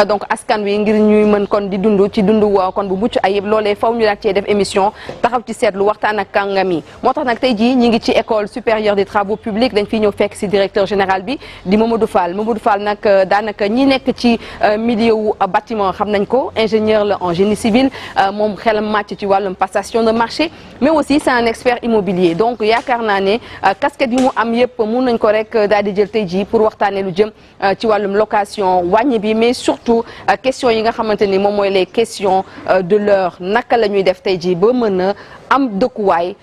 donc askan wi ngir ñuy mën kon di dund ci dund kon bu mucc ayib loolee faw ñu daal cee def émission taxaw ci seetlu waxtaan ak kàngam yi moo tax nag tey jii ñi ngi ci école supérieure des travaux publics dañ fiy ñëw fekk si directeur général bi di Mamadou Fall nag daanaka ñi nekk ci milieu wu bâtiment xam nañ ko ingénieur la en génie civil moom xelam màcc ci wàllum passation de marché mais aussi c'est un expert immobilier donc yaakaar naa ne casquette yi mu am yëpp mun nañ ko rek daal di jël tey jii pour waxtaanee lu jëm ci wàllum location wàññi bi mais surtout question yi nga xamante ni moom mooy les questions de l'heure naka la ñuy def tey jii ba mën a am dëkkuwaay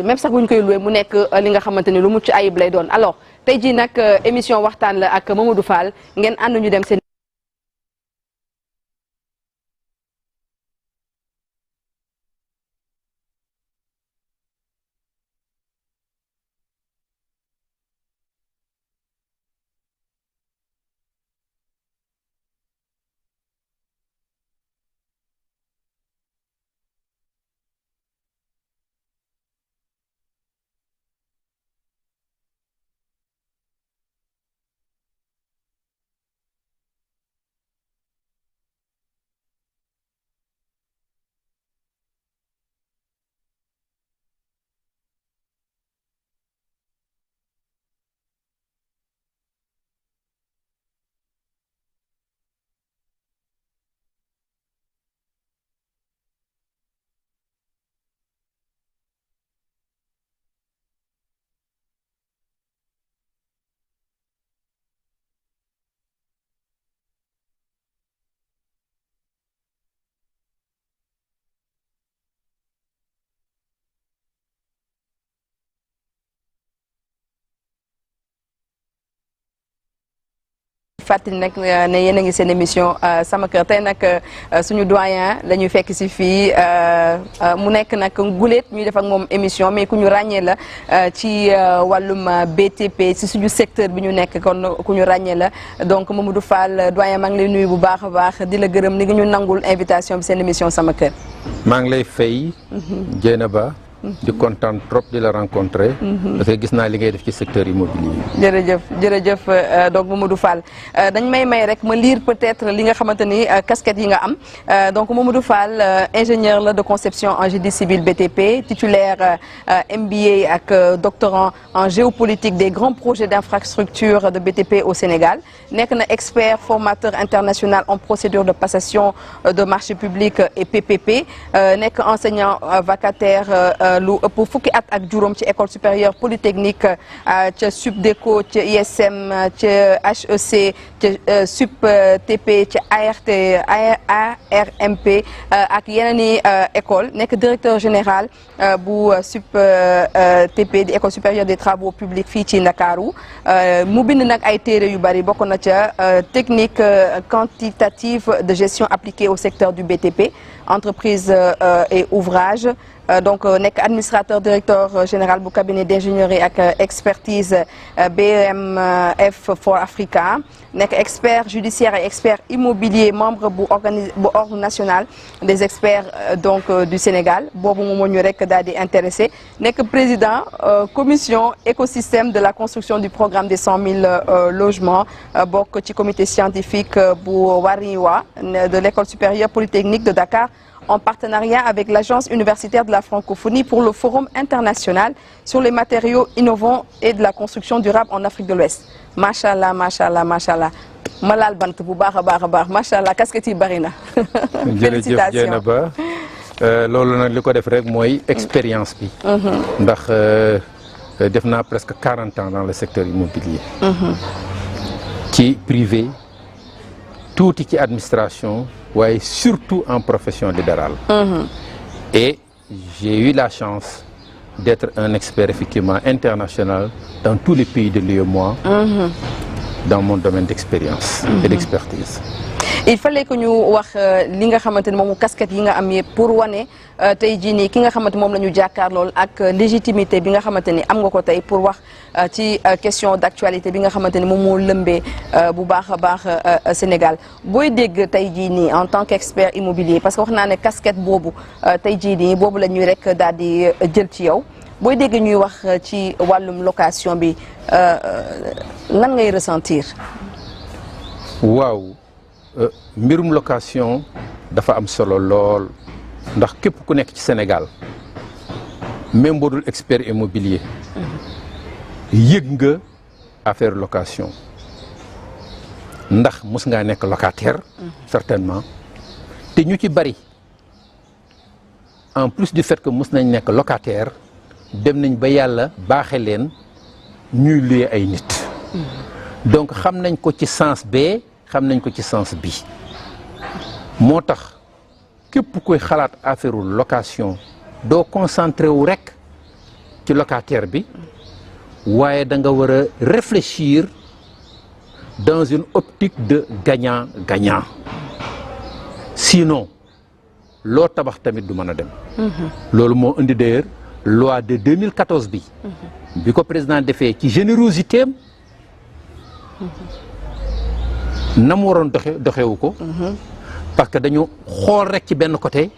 même sax bu ñu koy loué mu nekk li nga xamante ni lu mucc ayib lay doon alors tey jii nag émission waxtaan la ak Mamadou Fall ngeen ànd ñu dem seen fàttali nag ne yéen a ngi seen émission sama kër tey nag suñu doyen la ñuy fekk si fii mu nekk nag guléet ñuy def ak moom émission mais ku ñu ràññee la ci wàllum BTP si suñu secteur bi ñu nekk kon ku ñu ràññee la donc Mamadou Fall doyen maa ngi lay nuyu bu baax a baax di la gërëm ni nga ñu nangul invitation bi seen émission sama kër. maa ngi lay fay. Dieynaba di kontaan trop di la rencontrer. parce que gis naa li ngay def ci secteur immobilier. jërëjëf donc Mamadou Fall dañ may rek ma lire peut-être li nga xamante ni casquette yi nga am donc Mamadou Fall ingénieur la de conception en génie civil BTP titulaire MBA ak doctorant en géopolitique des grands projets d'infrastructure de BTP au Sénégal nekk na expert formateur international en procédure de passation de marché public et PPP nekk enseignant vacataire. Lu ëpp fukki at ak juróom ci école supérieure polytechnique ca SUPDECO ca ISM ca HEC ca SUPTP ca ARMP ak yeneen i école nekk directeur général bu SUPTP di école supérieure des travaux publics fii ci Ndakaaru mu bind nag ay téere yu bari bokk na ca technique quantitative de gestion appliquée au secteur du BTP entreprise et ouvrage donc nekk administrateur directeur général bu cabinet d'ingénierie ak expertise BMF for Africa nekk expert judiciaire et expert immobilier membre bu ordre national des experts donc du Sénégal boobu moom moo ñu rek daal di intéressé nekk président commission écosystème de la construction du programme des 100 000 logements bokk ci comité scientifique bu Wariwa de l'école supérieure polytechnique de Dakar en partenariat avec l'Agence universitaire de la francophonie pour le Forum international sur les matériaux innovants et de la construction durable en Afrique de l'Ouest macha allah macha allah macha allah ma laal bant bu baax a baax macha allah casquette yi bari na. jërëjëf Dieynaba loolu nag li ko def rek mooy expérience bi. ndax def naa presque 40 ans dans le secteur immobilier. ci privé tuuti ci administration. waaye surtout en profession libérale. Et j'ai eu la chance d'être un expert effectivement international dans tous les pays de l'UEMOA dans mon domaine d'expérience et d'expertise. Il fallait que ñu wax li nga xamante ne moom casquette yi nga am yëpp pour wane tey jii nii ki nga xamante moom la ñu jàkkaarlool ak légitimité bi nga xamante ni am nga ko tey pour wax ci question d'actualité bi nga xamante ni moom moo lëmbee bu baax a baax Sénégal booy dégg tey jii nii en tant qu'expert immobilier parce que wax naa ne casquette boobu tey jii nii boobu la ñuy rek daal di jël ci yow booy dégg ñuy wax ci wàllum location bi lan ngay ressentir. waaw mbirum location dafa am solo lool ndax képp ku nekk ci Sénégal même boo dul expert immobilier yëg nga affaire location ndax mos ngaa nekk locataire certainement te ñu ci bari en plus du fait que mos nañ nekk locataire dem nañ ba yàlla baaxe leen ñuy luye ay nit donc xam nañ ko ci sens B xam nañ ko ci sens bi moo tax képp koy xalaat affaire location doo concentré wu rek ci locataire bi waaye da nga war a réfléchir dans une optique de gagnant-gagnant sinon loo tabax tamit du mën a dem loolu moo indi d'ailleurs loi de 2014 bi bi ko président defee ci générosité am na mu waroon doxewu ko parce que dañu xool rek ci benn côté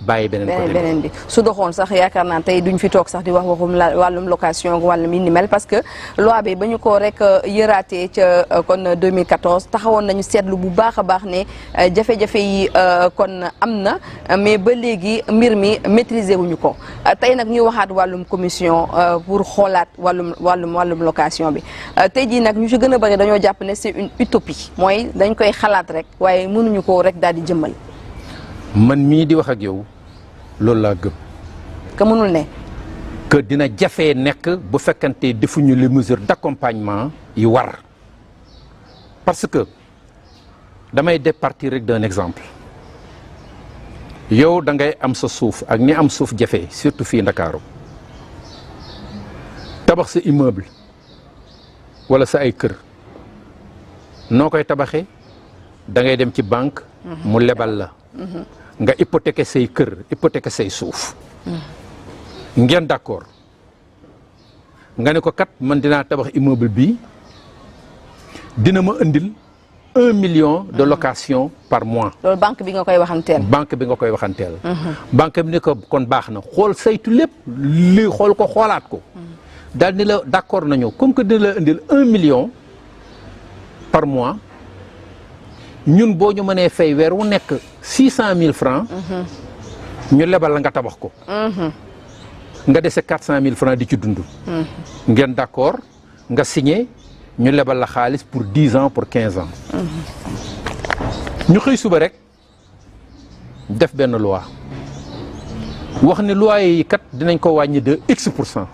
bàyyi beneen bi su doxoon sax yaakaar naa tey duñ fi toog sax di wax waxum wàllum location wàllum yi ni mel parce que loi bi ba ñu ko rek yëraatee ca kon 2014 taxawoon nañu seetlu bu baax a baax ne jafe-jafe yi kon am na mais ba léegi mbir mi maîtriser wuñu ko tey nag ñuy waxaat wàllum commission pour xoolaat wàllum location bi tey jii nag ñu ci gën a bëri dañoo jàpp ne c'est une utopie mooy dañ koy xalaat rek waaye mënuñu ko rek daal di jëmmal. man mii di wax ak yow loolu laa gëm. que mënul ne. que dina jafee nekk bu fekkante defuñu les mesures d'accompagnement yi war parce que damay départir rek d'un exemple yow da ngay am sa suuf ak ni am suuf jafe surtout fii Ndakaaru tabax sa immeuble wala sa ay kër noo koy tabaxee da ngay dem ci banque. mu lebal la. nga hypothéquer say kër hypothéquer say suuf ngeen d'accord nga ne ko kat man dinaa tabax immeuble bi dina ma indil 1 million de location par mois. loolu banque bi nga koy waxanteel. banque bi nga koy waxanteel. banque bi ne ko kon baax na xool saytu lépp li xool ko xoolaat ko. daal ni la d'accord nañu comme que dina la indil 1 million par mois. ñun boo ñu mënee fay weer wu nekk 600 000 francs ñu lebal la nga tabax ko nga dese 400 000 francs di ci dund ngeen d'accord nga signé ñu lebal la xaalis pour 10 ans pour 15 ans ñu xëy suba rek def benn loi wax ne loyer yi kat dinañ ko wàññi de X%.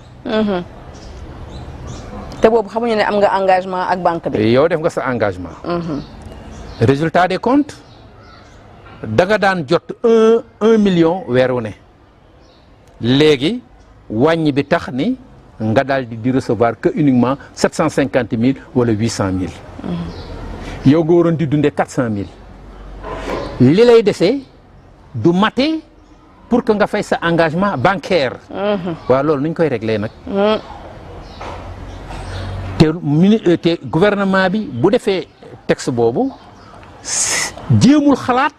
te boobu xamuñu ne am nga engagement ak banque bi. yow def nga sa engagement. résultat des comptes da nga daan jot 1 million weer wu ne léegi wàññi bi tax ni nga daal di recevoir que uniquement 750 000 wala 800 000. yow nga waroon di dundee 400 000 li lay dese du mate pour que nga fay sa engagement bancaire. waaw loolu nuñ koy régler nag. te gouvernement bi bu defee texte boobu. jéemul xalaat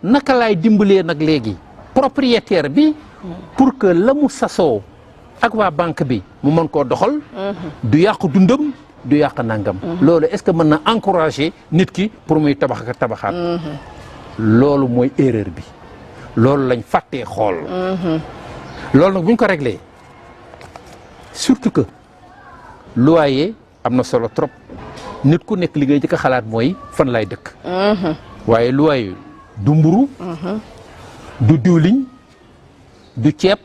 naka laay dimbalee nag léegi propriétaire bi pour que la mu sasoo ak waa banque bi mu mën koo doxal du yàq dundam du yàq nangam loolu est-ce que mën na encourager nit ki pour muy tabax ak tabaxaat loolu mooy erreur bi loolu lañ fàttee xool loolu nag bu ñu ko réglé surtout que loyer am na solo trop nit ku nekk li ngay jëkk a xalaat mooy fan lay dëkk waaye loyer du mburu du diwliñ du ceeb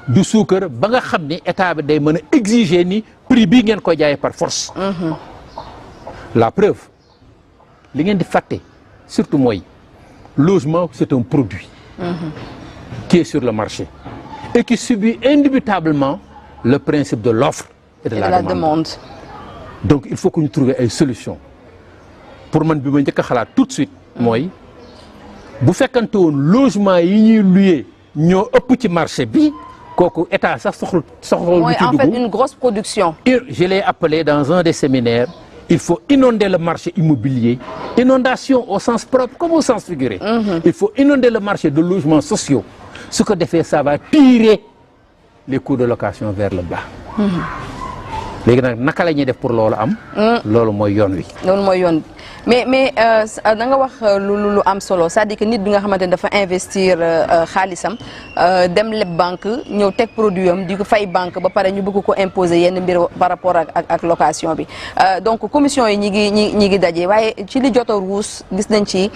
du suukar ba nga xam ni état bi day mën a exiger ni prix bii ngeen koy jaayee par force la preuve li ngeen di fàtte surtout mooy logement c'est un produit qui est sur le marché et qui subit indubitablement le principe de l'offre et de la demande. Donc il faut que ñu trouver ay solution pour man bi ma njëkk a xalaat tout de suite mooy bu fekkante woon logement yi ñuy louer ñoo ëpp ci marché bi kooku état sax soxla lu ci dugg. En fait une grosse production. Je l'ai appelé dans un des séminaires il faut inonder le marché immobilier inondation au sens propre comme au sens figuré. Il faut inonder le marché de logements sociaux su ko defee ça va tirer les coûts de location vers le bas. léegi nag naka la ñuy def pour loolu am. loolu mooy yoon wi. loolu mooy yoon bi mais da nga wax lu am solo c'est-à-dire que nit bi nga xamante ne dafa investir xaalisam dem leb banque ñëw teg produit am di ko fay banque ba pare ñu bëgg ko imposer yenn mbir par rapport ak location bi donc commission yi ñi ngi daje waaye ci li jot a ruus gis nañ ci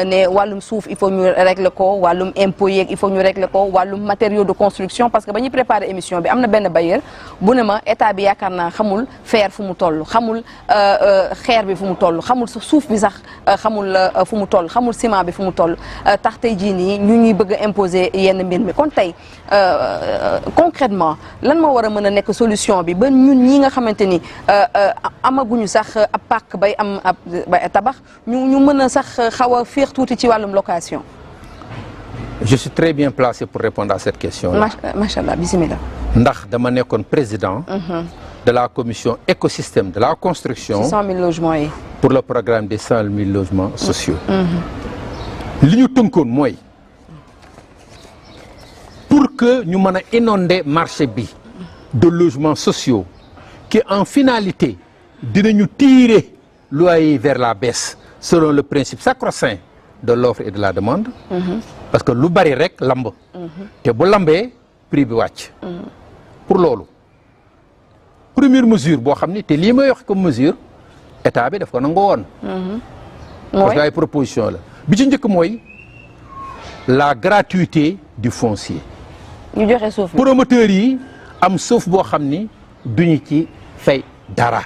ne wàllum suuf il faut ñu régler ko wàllum impôt yeeg il faut ñu régler ko wàllum matériaux de construction parce que ba ñuy préparer émission bi am na benn bailleur bu ne ma état bi yaakaar naa xamul fer fu mu toll xamul xeer bi fu mu toll xamul suuf bi sax xamul fu mu toll xamul ciment bi fu mu toll tax tey jii nii ñu ñuy bëgg a imposer yenn mbir mi kon tey concrètement lan moo war a mën a nekk solution bi ba ñun ñi nga xamante ni amaguñu sax ab pàkk bay am ab tabax ñu mën a sax xaw a féex tuuti ci wàllum location. Je suis très bien placé pour répondre à cette question là. Macha Allah bismillah. ndax dama nekkoon président. de la commission écosystème de la construction. 100 000 logements yi. pour le programme des 100 000 logements sociaux. li ñu tënkoon mooy pour que ñu mën a inonder marché bi de logements sociaux qui en finalité dinañu tirer loyer vers la baisse selon le principe sacro-saint de l'offre et de la demande. parce que lu bari rek lamb. te bu lambee prix bi wàcc. pour loolu première mesure boo xam ni te lii may wax comme mesure état bi daf ko nangoo woon. parce que ay proposition la bi ci njëkk mooy la gratuité du foncier. ñu joxe suuf promoteurs yi am suuf boo xam ni duñu ci fay dara.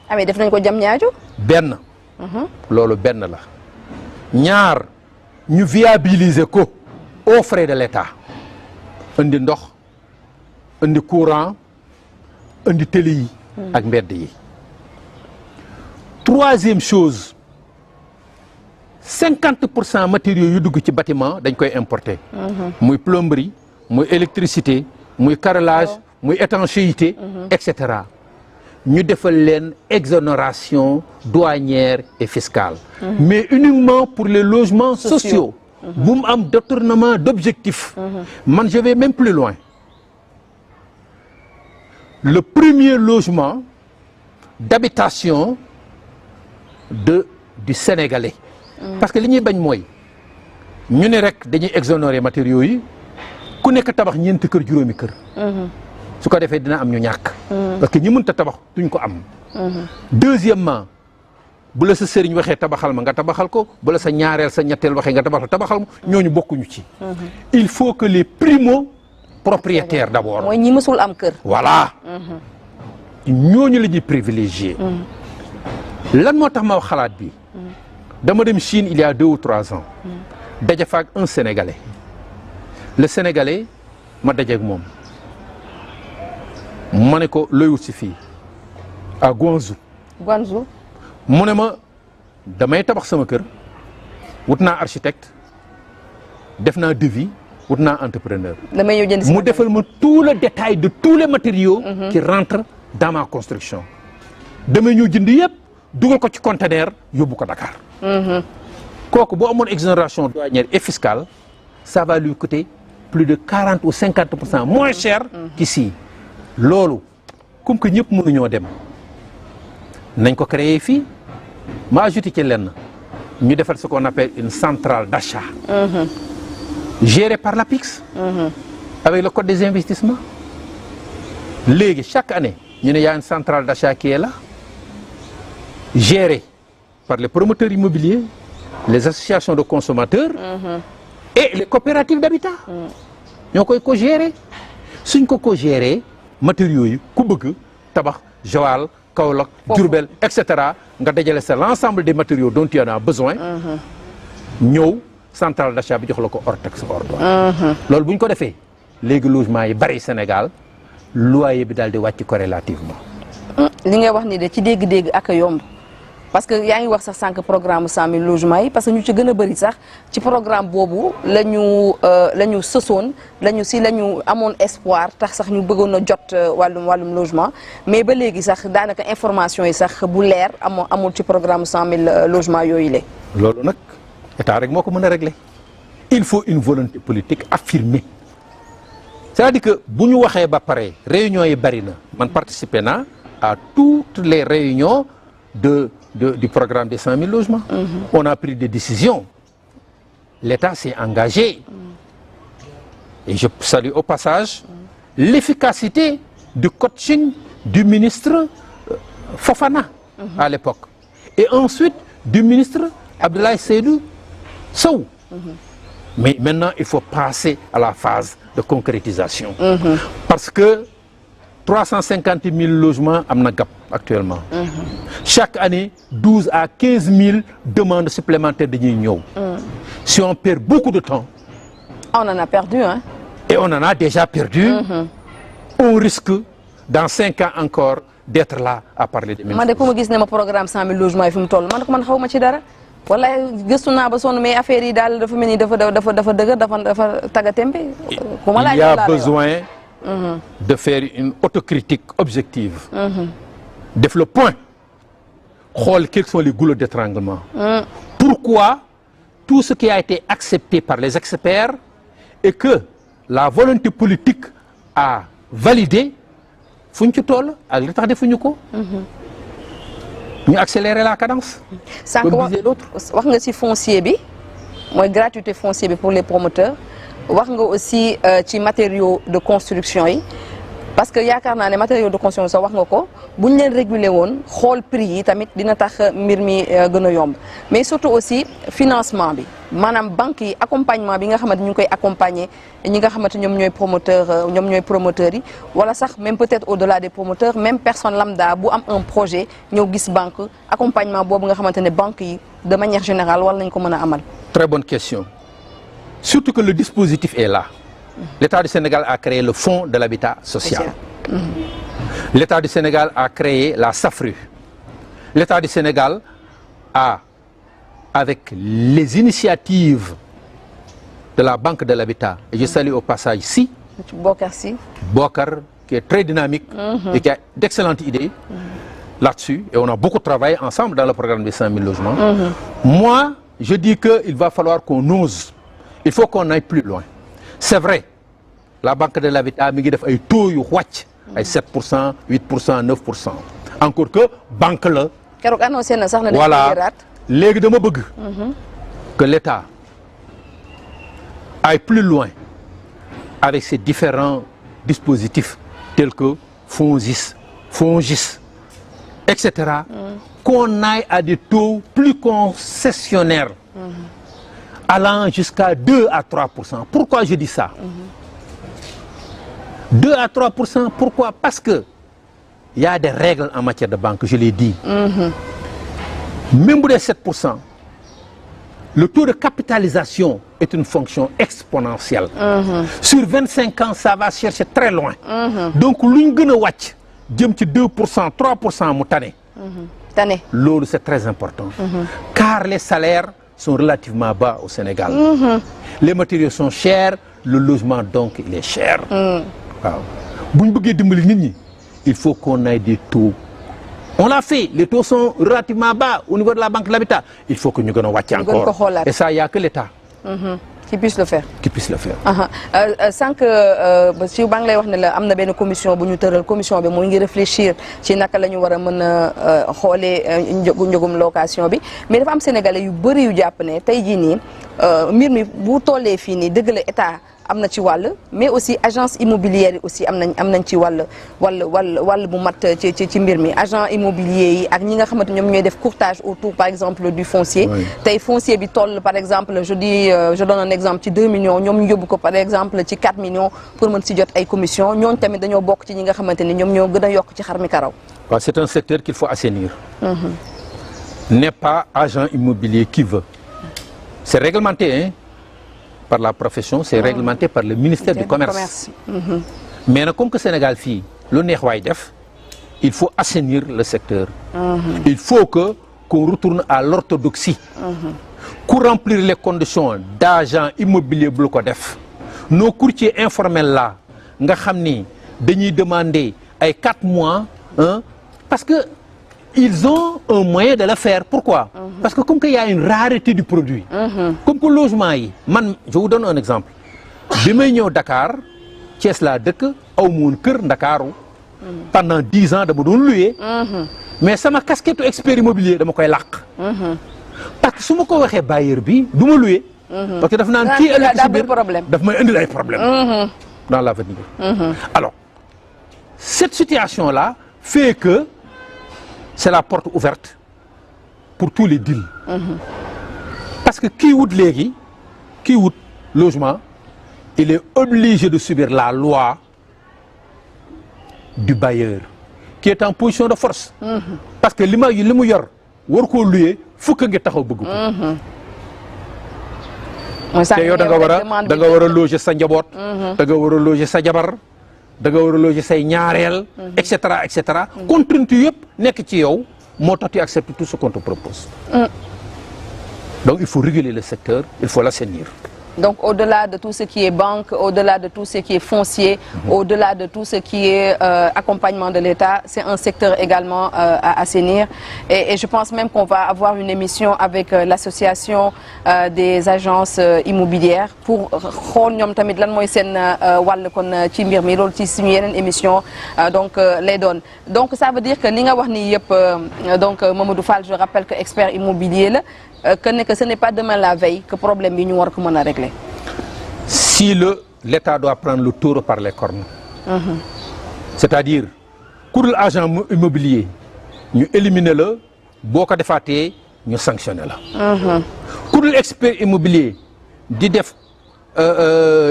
amee def nañ ko jam ñaajo. benn. loolu benn la. ñaar ñu viabiliser ko aux frais de l'État. indi ndox indi courant indi télé yi. ak mbedd yi. troisième chose 50% matériaux yu dugg ci bâtiment dañ koy importer. muy plomberie muy électricité muy carrelage muy étanchéité et cetera. ñu defal leen exonération douanière et fiscale. mais uniquement pour les logements sociaux. bu mu am détournement d'objectif. man je vais même plus loin. le premier logement d'habitation du Sénégalais. parce que li ñuy bañ mooy ñu ne rek dañuy exonérer matériaux yi ku nekk tabax ñeenti kër juróomi kër. su ko defee dina am ñu ñàkk. parce que ñi mënta tabax duñ ko am. deuxièmement bu la sa sëriñ waxee tabaxal ma nga tabaxal ko bu la sa ñaareel sa ñetteel waxee nga tabaxal ma ñooñu bokkuñu ci. il faut que les primo propriétaires d'abord. mooy ñi mësul am kër. voilà. ñooñu la ñuy privilégier. lan moo tax ma wax xalaat bi. dama dem Chine il y a 2 ou 3 ans. daje fa ak un Sénégalais. le Sénégalais ma dajeeg moom. ma ne ko looy wut si fii à Guangzhou. Guangzhou. mu ne ma damay tabax sama kër wut naa architecte def naa devis wut naa entrepreneur. damay ñëw jënd si mu defal ma tout le détail de tous les matériaux. qui rentrent dans ma construction. damay ñëw jënd yëpp dugal ko ci conteneur yóbbu ko Dakar. kooku boo amoon exonération douanière et fiscale ça va lui coûter plus de 40 ou 50% moins cher qu'ici. loolu comme que ñëpp mënuñoo dem nañ ko créer fii ma ajouté ci lenn ñu defal ce qu'on appelle une centrale d'achat gérée par l'APIX avec le code des investissements. léegi chaque année ñu ne y a une centrale d'achat qui est là gérée par les promoteurs immobiliers, les associations de consommateurs et les coopératives d'habitat. ñoo koy co-gérer suñ ko co-gérer matériaux yi ku bëgg tabax Joal Kaolack Diourbel et cetera nga dajale sa l'ensemble des matériaux dont tu en as besoin. ñëw centrale d'achat bi jox la ko hors taxe hors douane. loolu bu ñu ko defee léegi logement yi bari Sénégal loyer bi daal di wàcc corrélativement. li nga wax ni de ci dégg-dégg ak a yomb parce que yaa ngi wax sax sànq programme 100 000 logements yi parce que ñu ci gën a bëri sax ci programme boobu la ñu sësoon la ñu amoon espoir tax sax ñu bëggoon a jot wàllum logement mais ba léegi sax daanaka information yi sax bu leer amul ci programme 100 000 logements yooyu la. loolu nag état rek moo ko mën a régler il faut une volonté politique affirmée c'est-à-dire que bu ñu waxee ba pare réunions yi bari na man participer naa à toutes les réunions de du programme des 100 000 logements. On a pris des décisions. L'État s'est engagé. Et je salue au passage l'efficacité du coaching du ministre Fofana à l'époque. Et ensuite du ministre Abdoulaye Seydou Sow. Mais maintenant, il faut passer à la phase de concrétisation. Parce que 350 000 logements am na gap actuellement. Chaque année, 12 à 15 000 demandes supplémentaires dañuy ñëw. Si on perd beaucoup de temps. On en a perdu, hein? Et on en a déjà perdu. On risque, dans 5 ans encore, d'être là à parler de. Man de ku ma gis ne ma programme 100 000 logements yi fi mu toll man xaw ma ci dara. Wala gëstu naa ba sonn mais affaire yi daal dafa mel ni dafa dëgër dafa tagga tembe. Il y a besoin de faire une autocritique objective. Def le point. Xool quels sont les goulots d'étranglement. Pourquoi tout ce qui a été accepté par les experts et que la volonté politique a validé fu ñu ci toll ak li tax defuñu ko. ñu accélérer la cadence. Comme disait l'autre. wax nga ci foncier bi mooy gratuité foncier bi pour les promoteurs wax nga aussi ci matériaux de construction yi parce que yaakaar naa ne matériaux de construction sax wax nga ko bu ñu leen réguler woon xool prix yi tamit dina tax mbir mi gën a yomb mais surtout aussi financement bi maanaam banques yi accompagnement bi nga xamante ñu ngi koy accompagner ñi nga xamante ñoom ñooy promoteurs yi wala sax même peut-être au-delà des promoteurs même personne lambda bu am un projet ñëw gis banque accompagnement boobu nga xamante ne banques yi de manière générale war nañ ko mën a amal. Très bonne question. Surtout que le dispositif est là. L'État du Sénégal a créé le Fonds de l'habitat social. L'État du Sénégal a créé la SAFRU. L'État du Sénégal a, avec les initiatives de la Banque de l'Habitat, et je salue au passage ici, Bokar, qui est très dynamique et qui a d'excellentes idées là-dessus, et on a beaucoup travaillé ensemble dans le programme des 100 000 logements. Moi, je dis qu'il va falloir qu'on ose. Il faut qu'on aille plus loin. C'est vrai, la Banque de l'Habitat mi ngi def ay taux yu wàcc ay 7%, 8%, 9%. Encore que banque la. keroog annoncé na sax na voilà léegi dama bëgg que l'État aille plus loin avec ces différents dispositifs tels que FONGIS, etc. Qu'on aille à des taux plus concessionnaires. Allant jusqu'à 2 à 3%. Pourquoi je dis ça? 2 à 3%, pourquoi? Parce que il y a des règles en matière de banque, je l'ai dit. Même pour les 7%, le taux de capitalisation est une fonction exponentielle. Sur 25 ans, ça va chercher très loin. Donc, l'une gëna wàcc jëm ci 2%, 3% mu tane. Loolu c'est très important. Car les salaires sont relativement bas au Sénégal. Les matériaux sont chers, le logement donc il est cher. Waaw bu ñu bëggee dimbali nit ñi il faut qu'on ait des taux. On l'a fait, les taux sont relativement bas au niveau de la Banque de l'Habitat. Il faut que ñu gën a wàcc encore. Et ça, il n'y a que l'État qui puisse le faire. Sànq si baa ngi lay wax ne la am na benn commission bu ñu tëral commission bi mu ngi réfléchir ci naka la ñu war a mën a xoolee njëgum location bi mais dafa am sénégalais yu bëri yu jàpp ne tey jii nii mbir mi bu tollee fii nii dëgg la état am na ci wàll mais aussi agence immobilière yi aussi am nañ ci wàll bu mat ci mbir mi agent immobilier yi ak ñi nga xamante ñoom ñooy def courtage autour par exemple du foncier. Tey foncier bi toll par exemple je donne un exemple ci 2 millions ñoom ñu yóbbu ko par exemple ci 4 millions pour mën si jot ay commission ñooñu tamit dañoo bokk ci ñi nga xamante ni ñoom ñoo gën a yokk ci xar mi karaw. Waaw, c'est un secteur qu'il faut assainir. N'est pas agent immobilier qui veut. C'est réglementé, hein? Par la profession, c'est réglementé par le ministère du Commerce. Mais comme que Sénégal fii lu neex waay def, il faut assainir le secteur. Il faut qu'on retourne à l'orthodoxie. Pour remplir les conditions d'agent immobilier bu ko def. Nos courtiers informels là nga xam ni dañuy demander ay 4 mois, hein, parce que ils ont un moyen de le faire. Pourquoi? Parce que comme qu'il y a une rareté du produit. Comme que logement yi man je vous donne un exemple. Bi may ñëw Dakar Thiès laa dëkk aw ma woon kër Ndakaaru. Pendant 10 ans dama doon louer. mais sama casquette expert immobilier dama koy làq. parce que su ma ko waxee bailleur bi du ma loué. parce que daf naan kii ëllëg si biir daf may indil ay problème dans l'avenir. Alors cette situation là fait que c'est la porte ouverte pour tous les deals. parce que kii wut léegi kii wut logement il est obligé de subir la loi du bailleur qui est en position de force. parce que li mu yor war koo loué fukk nga taxaw bëgg ko. te yow da nga war a loger sa njaboot. da nga war a loger sa jabar. da nga war a loger say ñaareel. et cetera et cetera. contrainte yëpp nekk ci yow moo tax tu acceptes tout ce qu'on te propose. donc il faut réguler le secteur il faut l'assainir. Donc au-delà de tout ce qui est banque, au-delà de tout ce qui est foncier, au-delà de tout ce qui est accompagnement de l'État, c'est un secteur également à assainir. Et je pense même qu'on va avoir une émission avec l'association des agences immobilières pour xool ñoom tamit lan mooy seen wàll kon ci mbir mi loolu ci suñu yeneen émission donc lay doon. Donc ça veut dire que li nga wax ni yëpp donc Mamadou Fall, je rappelle que expert immobilier la. Que ce n'est pas demain la veille que problème bi ñu war ko mën a régler. Si l'État doit prendre le taureau par les cornes. C'est-à-dire ku dul agent immobilier ñu éliminer la boo ko defaatee ñu sanctionner la. ku dul expert immobilier di def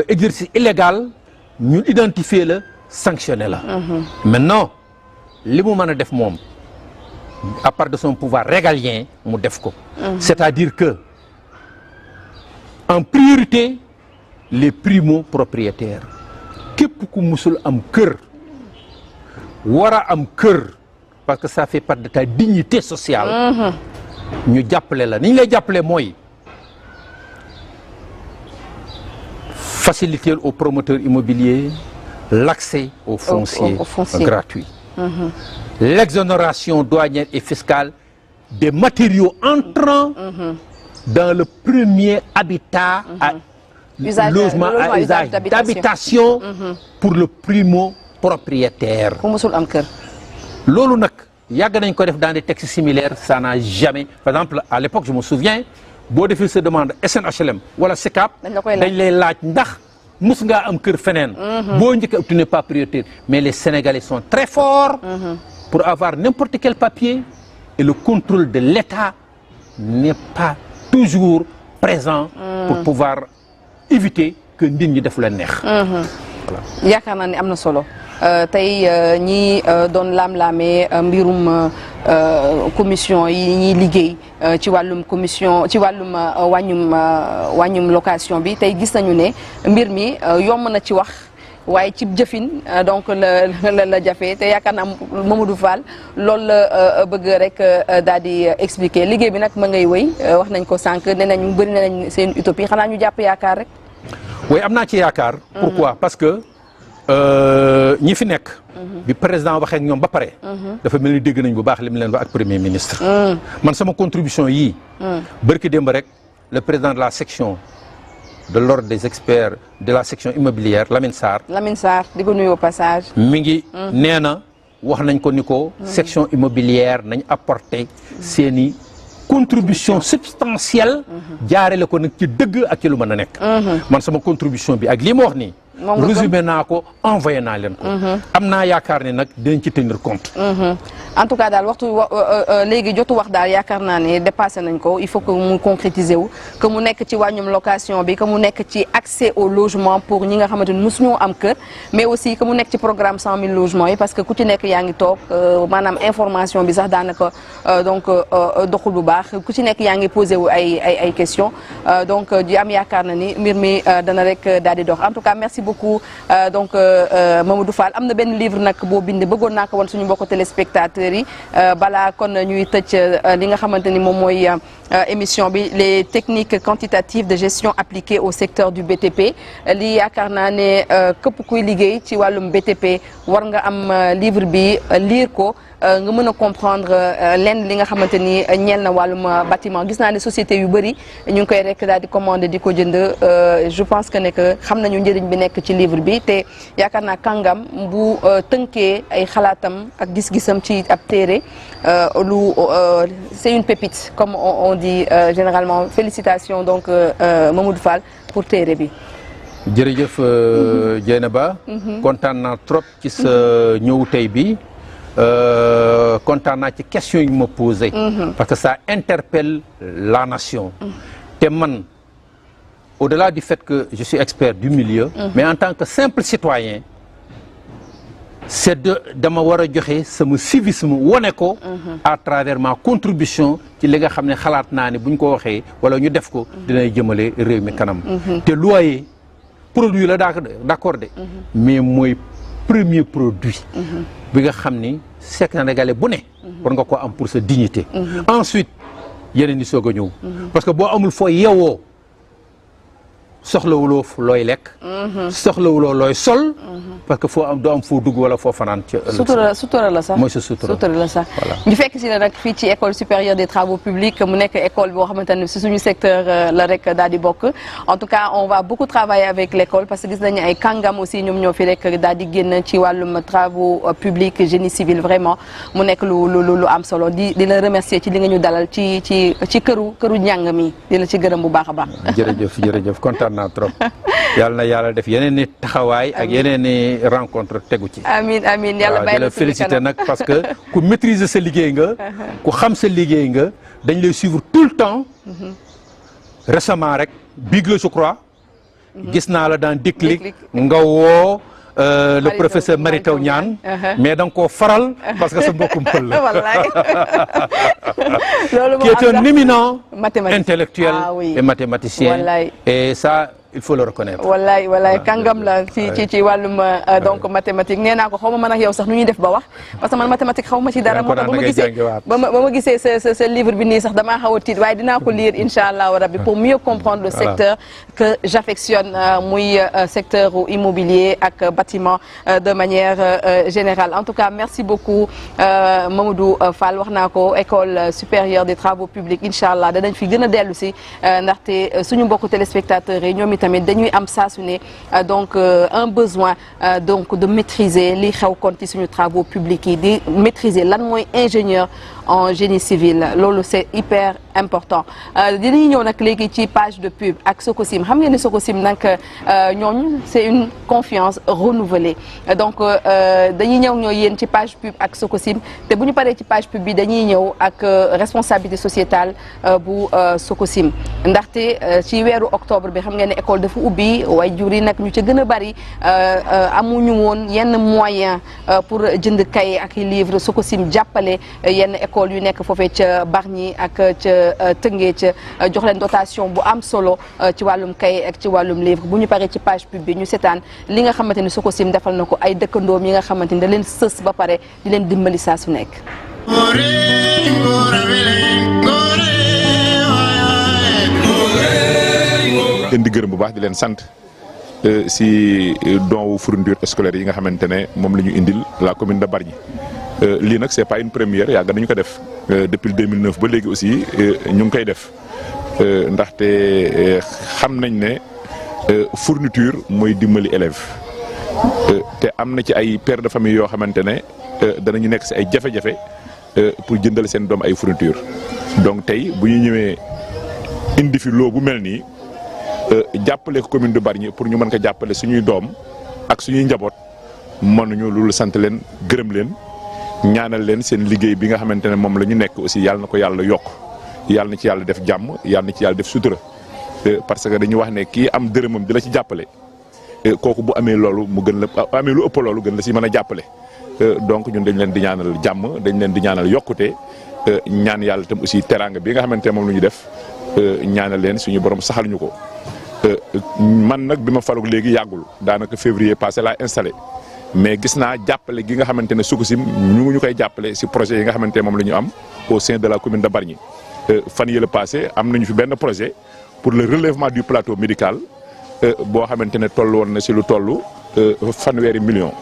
exercice illégal ñu identifier la sanctionner la. Maintenant li mu mën a def moom. à part de son pouvoir régalien mu def ko. c'est-à-dire que en priorité les primo-propriétaires képp ku musul am kër war a am kër parce que ça fait partie de ta dignité sociale. ñu jàppale la ni ñu lay jàppale mooy faciliter aux promoteurs immobiliers l'accès au foncier gratuit. L'exonération douanière et fiscale des matériaux entrant dans le premier habitat à logement à usage d'habitation pour le primo-propriétaire. ku musul am kër. loolu nag yàgg nañ ko def dans des textes similaires ça n'a jamais par exemple à l'époque je me souviens boo defee sa demande SNHLM wala SICAP dañ lay laaj ndax mus ngaa am kër feneen. boo njëkk tu n'es pas prioritaire mais les Sénégalais sont très forts. pour avoir n'importe quel papier et le contrôle de l'État n'est pas toujours présent pour pouvoir éviter que nit ñi def leen neex. voilà yaakaar naa ne am na solo tey ñi doon laam-laamee mbirum commission yi ñuy liggéey ci wàllum commission ci wàllum wàññum location bi tey gis nañu ne mbir mi yomb na ci wax. waaye ci jëfin donc la jafe te yaakaar naa Mamadou Fall loolu la bëgg rek daal di expliquer liggéey bi nag ma ngay wéy wax nañ ko sànq nee nañu bëri nañ seen utopie xanaa ñu jàpp yaakaar rek. oui am naa ci yaakaar. pourquoi parce que ñi fi nekk. bi président waxee ak ñoom ba pare. dafa mel ni dégg nañ bu baax li mu leen wax ak premier ministre. man sama contribution yii. barki démb rek le président de la section. de l'ordre des experts de la section immobilière Lamine Sarr di ko nuyu au passage. mi ngi nee na wax nañ ko ni ko section immobilière nañ apporter seeni contribution substantielle jaarale ko nag ci dëgg ak ci lu mën a nekk man sama contribution bi ak lii ma wax nii résumé naa ko envoyé naa leen ko am naa yaakaar ne nag dinañ ci tenir compte en tout cas daal waxtu léegi jotu wax daal yaakaar naa ne dépassé nañ ko il faut que mu concrétiser wu que mu nekk ci wàññum location bi que mu nekk ci accès au logement pour ñi nga xamante ni mosuñoo am kër mais aussi que mu nekk ci programme 100 000 logements yi parce que ku ci nekk yaa ngi toog maanaam information bi sax daanaka donc doxul bu baax ku ci nekk yaa ngi posé wu ay questions donc di am yaakaar na ni mbir mi dana rek daal di dox en tout cas merci beaucoup donc Mamadou Fall am na benn livre nag boo bind bëggoon naa ko woon suñu mbokku téléspectateurs yi balaa kon ñuy tëj li nga xamante ni moom mooy émission bi les techniques quantitatives de gestion appliquées au secteur du BTP lii yaakaar naa ne képp kuy liggéey ci wàllum BTP war nga am livre bi lire ko nga mën a comprendre lenn li nga xamante ni ñeel na wàllum bâtiment gis naa ne société yu bëri ñu ngi koy rek daal di commander di ko jënd je pense que ne que xam nañu njëriñ bi nekk ci livre bi te yaakaar naa kàngam bu tënkee ay xalaatam ak gis-gisam ci ab téere c'est une pépite comme on dit généralement félicitations donc Mamadou Fall pour téere bi. jërëjëf Dieynaba kontaan naa trop ci sa ñëw tey bi kontaan naa ci question yi ma posé parce que ça interpelle la nation te man au-delà du fait que je suis expert du milieu mais en tant que simple citoyen c'est dama war a joxe sama civisme wone ko à travers ma contribution ci li nga xam ne xalaat naa ne bu ñu ko waxee wala ñu def ko dinay jëmale réew mi kanam te loyer produit la d'accord de mais mooy premier produit bi nga xam ni Sénégalais bu ne war nga ko am pour sa dignité ensuite yeneen ni soog a ñëw parce que boo amul foo yewoo soxlawuloo looy lekk soxlawuloo looy sol parce que foo am doo am foo dugg wala foo fanaan ci sutura la sax mooy sa sutura la sax ñu fekk si ne nag fii ci école supérieure des travaux publics mu nekk école boo xamante ne si suñu secteur la rek daal di bokk en tout cas on va beaucoup travailler avec l'école parce que gis nañu ay kàngam aussi ñoom ñoo fi rek daal di génn ci wàllum travaux publics génie civil vraiment mu nekk lu am solo di la remercier ci li nga ñu dalal ci këru njàng mi di la ci gërëm bu baax a baax jërëjëf kontaan naa trop yàlla na yàlla def yeneen ni taxawaay ak yeneen ni rencontre tegu ci amiin yàlla bàyyi la féliciter nag parce que ku maîtriser sa liggéey nga ku xam sa liggéey nga dañ lay suivre tout le temps récemment rek biig la je crois gis naa la dans Déclic nga woo le professeur Mary Teuw Niane mais da nga koo faral parce que sa mbokkum pël la wallaay qui est un éminent intellectuel et mathématicien et ça il faut le reconnaître. wallaay kàngam la ci wàllum donc mathématique nee naa ko xaw ma man ak yow sax nu ñuy def ba wax parce que man mathématique xaw ma ci dara moo tax ba ma gisee sa livre bi nii sax damaa xaw a tiit waaye dinaa ko lire incha allah rabbi pour mieux comprendre le secteur que j'affectionne muy secteur immobilier ak bâtiment de manière générale en tout cas merci beaucoup Mamadou Fall wax naa ko école supérieure des travaux publics incha allah danañ fi gën a dellu si ndaxte suñu mbokku téléspectateurs yi ñoom tamit dañuy am saa su ne donc un besoin donc de maîtriser li xew kon ci suñu travaux publics yi di maîtriser lan mooy ingénieur en génie civil loolu c'est hyper important dinañu ñëw nag léegi ci page de pub ak Sococim xam ngeen ne Sococim nag ñooñu c'est une confiance renouvelée donc dañuy ñëw ñoo yéen ci page pub ak Sococim te bu ñu paree ci page pub bi dañuy ñëw ak responsabilité sociétale bu Sococim ndaxte ci weeru octobre bi xam ngeen ne école dafa ubbi waaye jur yi nag ñu ca gën a bari amuñu woon yenn moyen pour jënd kay ak livre Sococim jàppale yenn école yu nekk foofee ca Bargny ak ca Tëngéej ca jox leen dotation bu am solo ci wàllum kay ak ci wàllum livre bu ñu paree ci page pub bi ñu seetaan li nga xamante ni Sococim defal na ko ay dëkkandoom yi nga xamante ni da leen sës ba pare di leen dimbali saa su nekk. leen di gërëm bu baax di leen sant si don wu fourniture scolaire yi nga xamante ne moom la ñu indil la commune de Bargny lii nag c'est pas une première yàgg nañu ko def depuis 2009 ba léegi aussi ñu ngi koy def ndaxte xam nañ ne fourniture mooy dimbali élève te am na ci ay pères de famille yoo xamante ne danañu nekk si ay jafe-jafe pour jëndal seen doom ay fourniture donc tey bu ñu ñëwee indi fi loo bu mel nii jàppale ko commune de Bargny pour ñu mën ko jàppale suñuy doom ak suñuy njaboot mënuñu loolu sant leen gërëm leen ñaanal leen seen liggéey bi nga xamante ne moom la ñu nekk aussi yàlla na ko yàlla yokk yàlla na ci yàlla def jàmm yàlla na ci yàlla def sutura parce que dañuy wax ne kii am dërëmam di la ci jàppale kooku bu amee loolu mu gën la amee lu ëpp loolu gën la si mën a jàppale donc ñun dañ leen di ñaanal jàmm dañ leen di ñaanal yokkute ñaan yàlla tam aussi teraanga bi nga xamante ne moom la ñu def ñaanal leen suñu borom saxal ñu ko man nag bi ma falug léegi yàggul daanaka février passé laa installé mais gis naa jàppale gi nga xamante ne Sococim ñu koy jàppale si projet yi nga xamante ne moom la ñu am au sein de la commune de Bargny fan yële passé am nañu fi benn projet pour le relèvement du plateau médical boo xamante ne toll woon na si lu toll fanweeri million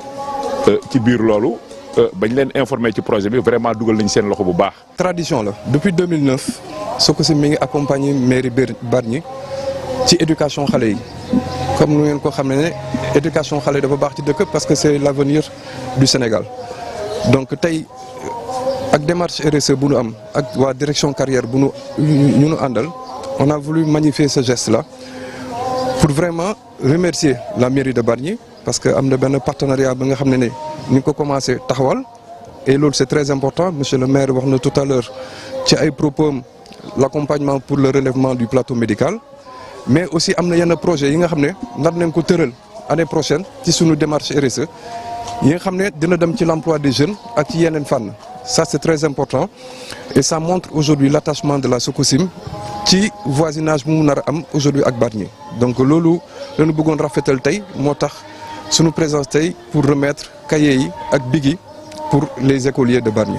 ci biir loolu bañ leen informé ci projet bi vraiment dugal nañ seen loxo bu baax. tradition la depuis 2009 Sococim mi ngi accompagner mairie Bargny ci éducation xale yi comme nu ngeen ko xam ne éducation xale dafa baax ci dëkk parce que c'est l'avenir du Sénégal donc tey ak démarche RSE bu nu am ak waa direction carrière bu ñu àndal on a voulu magnifier ce geste là pour vraiment remercier la mairie de Bargny parce que am na benn partenariat bi nga xam ne ñu ngi ko commencé taxawal et loolu c'est très important monsieur le maire wax na tout à l'heure ci ay propos l'accompagnement pour le relèvement du plateau médical mais aussi am na yenn projet yi nga xam ne nar nañ ko tëral année prochaine ci sunu démarche RSE yi nga xam ne dina dem ci l'emploi des jeunes ak ci yeneen fànn ça c'est très important et ça montre aujourd'hui l'attachement de la Sococim ci voisinage bu mu nar a am aujourd'hui ak Bargny donc loolu lañu bëggoon rafetal tey moo tax sunu présence tey pour remettre cahiers yi ak bic yi pour les écoliers de Bargny.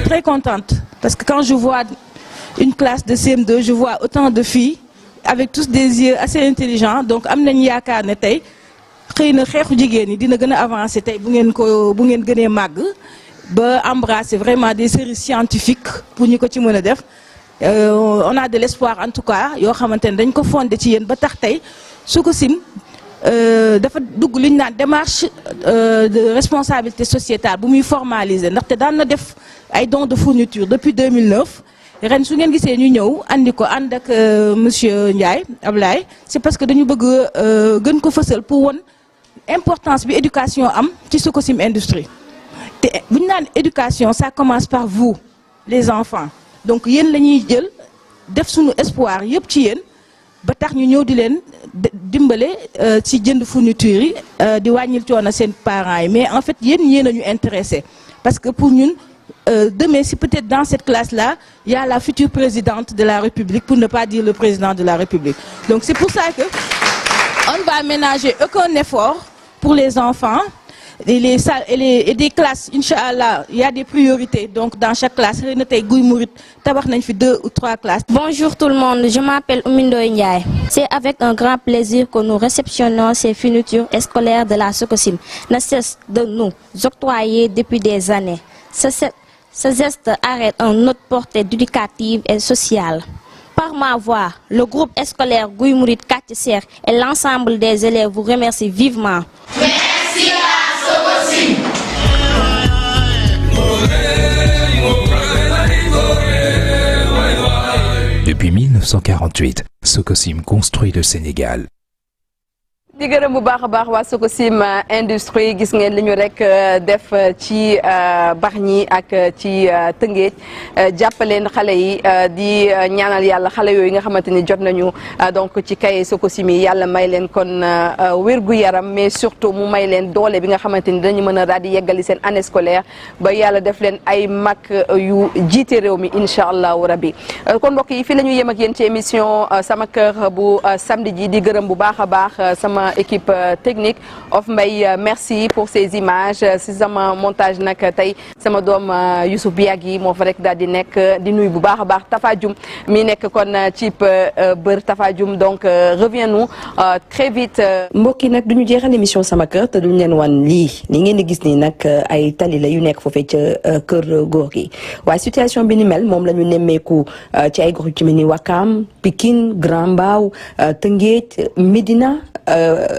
Très contente parce que quand je vois une classe de CM2 je vois autant de filles avec tous des yeux assez intelligents donc am nañu yaakaar ne tey xëy na xeexu jigéen ñi dina gën a avancer tey bu ngeen gënee màgg ba embrasser vraiment des séries scientifiques pour ñu ko ci mën a def on a de l'espoir en tout cas yoo xamante ne dañ ko fondé ci yéen ba tax tey Sococim dafa dugg li ñu naan démarche de responsabilité sociétale bu muy formaliser ndaxte daan na def ay dons de fourniture depuis 2009 ren su ngeen gisee ñu ñëw andi ko ànd ak monsieur Ndiaye Ablaye c'est parce que dañu bëgg gën ko fësal pour won importance bi éducation am ci Sococim Industrie te bu ñu naan éducation ça commence par vous les enfants donc yéen la ñuy jël def suñu espoir yëpp ci yéen ba tax ñu ñëw di leen dimbale ci jënd fourniture yi di wàññil coono seen parents yi mais en fait yéen a ñu intéressé parce que pour ñun demain si peut-être dans cette classe-là il y a la future présidente de la République pour ne pas dire le président de la République donc c'est pour ça que on va ménager aucun effort pour les enfants et les salles et des classes Inch'Allah il y a des priorités donc dans chaque classe xëy na tey Guy Mouride tabax nañ fi 2 ou 3 classes. Bonjour tout le monde, je m'appelle Oumy Ndoye Ndiaye. C'est avec un grand plaisir que nous réceptionnons ces fournitures scolaires de la Sococim ne cesse de nous octroyer depuis des années. Ce geste arrête une autre portée éducative et sociale. Par ma voix, le groupe scolaire Guy Mouride Katy Serre et l'ensemble des élèves vous remercient vivement. Merci à Sococim. Depuis 1948, Sococim construit le Sénégal. di gërëm bu baax a baax waa Sococim Industrie gis ngeen li ñu rek def ci Bargny ak ci Tëngéej jàppaleen xale yi di ñaanal yàlla xale yooyu nga xamante ni jot nañu donc ci cahier Sococim yi yàlla may leen kon wérgu yaram mais surtout mu may leen doole bi nga xamante ni dañu mën a daal di yeggali seen année scolaire ba yàlla def leen ay mag yu jiite réew mi incha allahu rabbi kon mbokk yi fii la ñu yem ak yéen ci émission sama kër bu samedi ji di gërëm bu baax a baax sama équipe technique of Mbaye merci pour ces images si sama montage nag tey sama doom Youssouf Biagui moo fa rek daal di nekk di nuyu bu baax a baax Tafa Dioum mi nekk kon cib bër Tafa Dioum donc reviens-nous très vite. mbokk yi nag du ñu jeexal émission sama kër te duñ leen wan lii ngeen di gis nii nag ay tali la yu nekk foofee ca kër góor gi waaye situation bi ni mel moom la ñu nemmeeku ci ay gox yu ci mel ni Wakam Pikine Grand Mbao Tëngéej Médina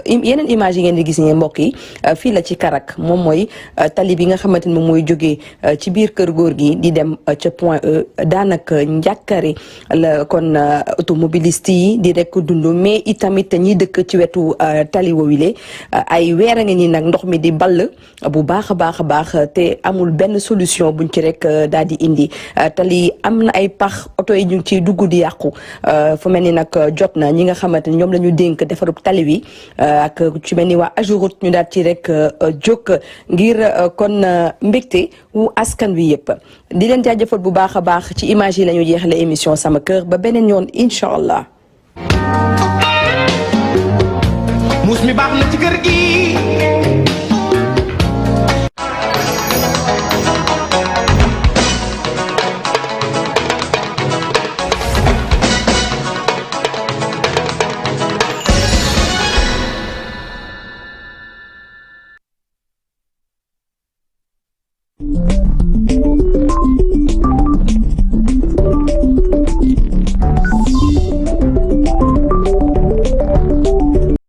yeneen image yi ngeen di gis ne mbokk yi fii la ci Karak moom mooy tali bi nga xamante ni moom mooy jógee ci biir kër góor gi di dem ca Point E daanaka njàkkare la kon automobiliste yi di rek dund mais itamit ñi dëkk ci wetu tali woowile ay weer a ngi nii nag ndox mi di ball bu baax a baax a baax te amul benn solution buñ ci rek daal di indi tali am na ay pax oto yi ñu ngi ciy dugg di yàqu fu mel ni nag jot na ñi nga xamante ni ñoom la ñu dénk defarub tali wi ak ci mel ni waa Ageroute ñu daal ci rek jóg ngir kon mbégte wu askan wi yëpp di leen jaajëfal bu baax a baax ci image yi la ñu jeexale émission sama kër ba beneen yoon incha allah. muus mi baax na ci kër gi.